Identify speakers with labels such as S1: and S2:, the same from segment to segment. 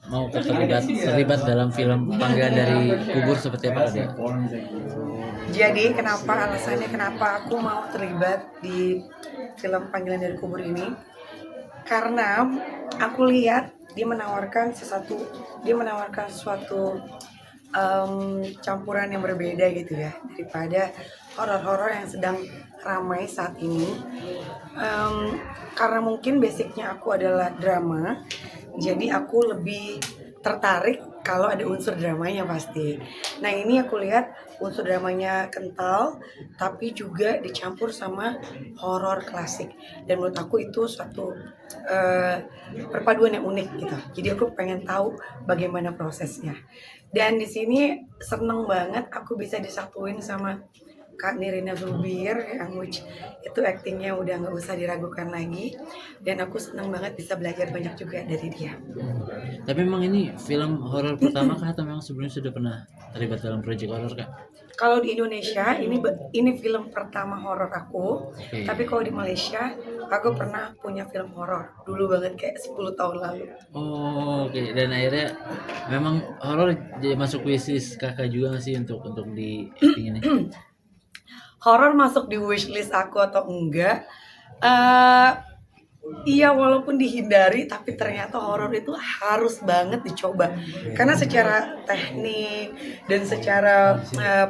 S1: mau terlibat dalam film Panggilan dari Kubur seperti apa Kak?
S2: Jadi alasannya kenapa aku mau terlibat di film Panggilan dari Kubur ini? Karena aku lihat dia menawarkan suatu campuran yang berbeda gitu ya daripada horor-horor yang sedang ramai saat ini. Karena mungkin basicnya aku adalah drama, jadi aku lebih tertarik kalau ada unsur dramanya pasti. Nah ini aku lihat unsur dramanya kental, tapi juga dicampur sama horor klasik. Dan menurut aku itu suatu perpaduan yang unik gitu. Jadi aku pengen tahu bagaimana prosesnya. Dan di sini seneng banget aku bisa disatuin sama Kak Nirina Zubir yang which itu aktingnya udah nggak usah diragukan lagi, dan aku seneng banget bisa belajar banyak juga dari dia.
S1: Tapi memang ini film horor pertama kah atau memang sebelumnya sudah pernah terlibat dalam proyek horor Kak?
S2: Kalau di Indonesia ini film pertama horor aku, tapi kalau di Malaysia aku pernah punya film horor dulu banget kayak 10 tahun lalu.
S1: Oh, oke. Dan akhirnya memang horor jadi masuk wishlist kakak juga nggak sih untuk di acting ini?
S2: Horor masuk di wishlist aku atau enggak? Iya, walaupun dihindari, tapi ternyata horor itu harus banget dicoba. Karena secara teknik dan secara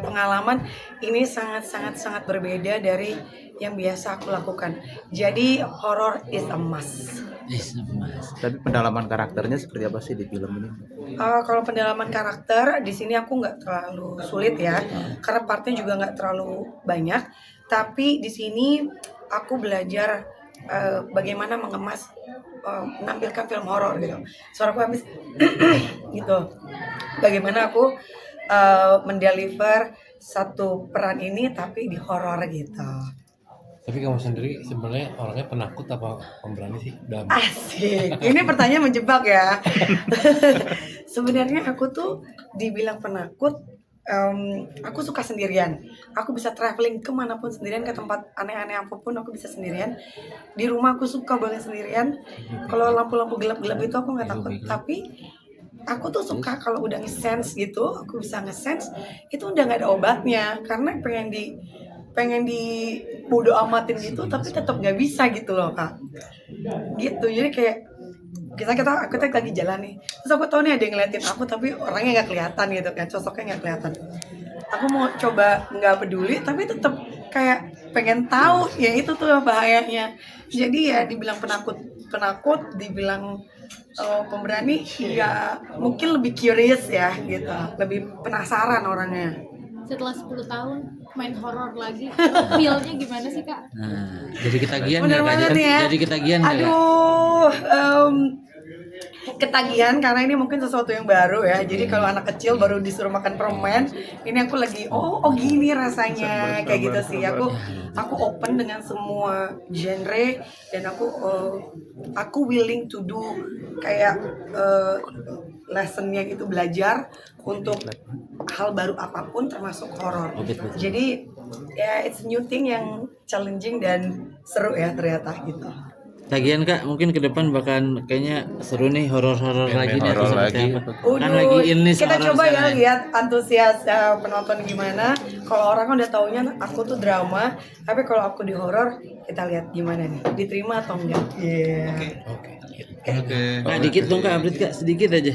S2: pengalaman ini sangat berbeda dari yang biasa aku lakukan. Jadi horor is a must.
S1: Yes, Mas.
S3: Tapi pendalaman karakternya seperti apa sih di film ini?
S2: Kalau pendalaman karakter di sini aku nggak terlalu sulit ya, karena partnya juga nggak terlalu banyak. Tapi di sini aku belajar bagaimana mengemas, menampilkan film horor gitu. Suaraku habis gitu. Bagaimana aku mendeliver satu peran ini tapi di horor gitu.
S4: Tapi kamu sendiri sebenarnya orangnya penakut apa pemberani sih?
S2: Asik, ini pertanyaan menjebak ya. Sebenarnya aku tuh dibilang penakut, aku suka sendirian. Aku bisa traveling kemanapun sendirian, ke tempat aneh-aneh apapun aku bisa sendirian. Di rumah aku suka banget sendirian. Kalau lampu-lampu gelap-gelap itu aku nggak takut. Tapi aku tuh suka kalau udah nge-sense gitu, aku bisa nge-sense itu udah nggak ada obatnya, karena pengen di bodo amatin gitu, tapi tetap nggak bisa gitu loh Kak. Gitu, jadi kayak aku lagi jalan nih, terus aku tahu nih ada yang ngeliatin aku tapi orangnya nggak kelihatan gitu kan, sosoknya nggak kelihatan. Aku mau coba nggak peduli tapi tetap kayak pengen tahu, ya itu tuh bahayanya. Jadi ya dibilang penakut, dibilang pemberani, ya mungkin lebih curious ya gitu, lebih penasaran orangnya.
S5: Setelah 10 tahun main horor lagi, feel-nya gimana sih Kak?
S1: Nah, jadi ketagihan
S2: Bener
S1: nggak Kak?
S2: banget ya.
S1: Jadi ketagihan nggak, Kak?
S2: Aduh, ketagihan karena ini mungkin sesuatu yang baru ya. Jadi kalau anak kecil baru disuruh makan permen, ini aku lagi oh gini rasanya kayak gitu sih. Aku open dengan semua genre, dan aku willing to do kayak lessonnya itu, belajar untuk hal baru apapun termasuk horor. Jadi ya it's new thing yang challenging dan seru ya ternyata gitu.
S1: Tagihan Kak, mungkin ke depan bahkan kayaknya seru nih horor-horor lagi nih atau
S3: horor
S1: seperti
S3: lagi.
S1: apa? Kan lagi ini
S2: Kita
S1: horor
S2: coba ya
S1: sekarang.
S2: lihat antusias penonton gimana. Kalau orang kan udah taunya aku tuh drama, tapi kalau aku di horor kita lihat gimana nih, diterima atau enggak. Iya.
S4: Oke.
S3: Oke.
S1: Nah, dikit dong Kak, update Kak, sedikit aja.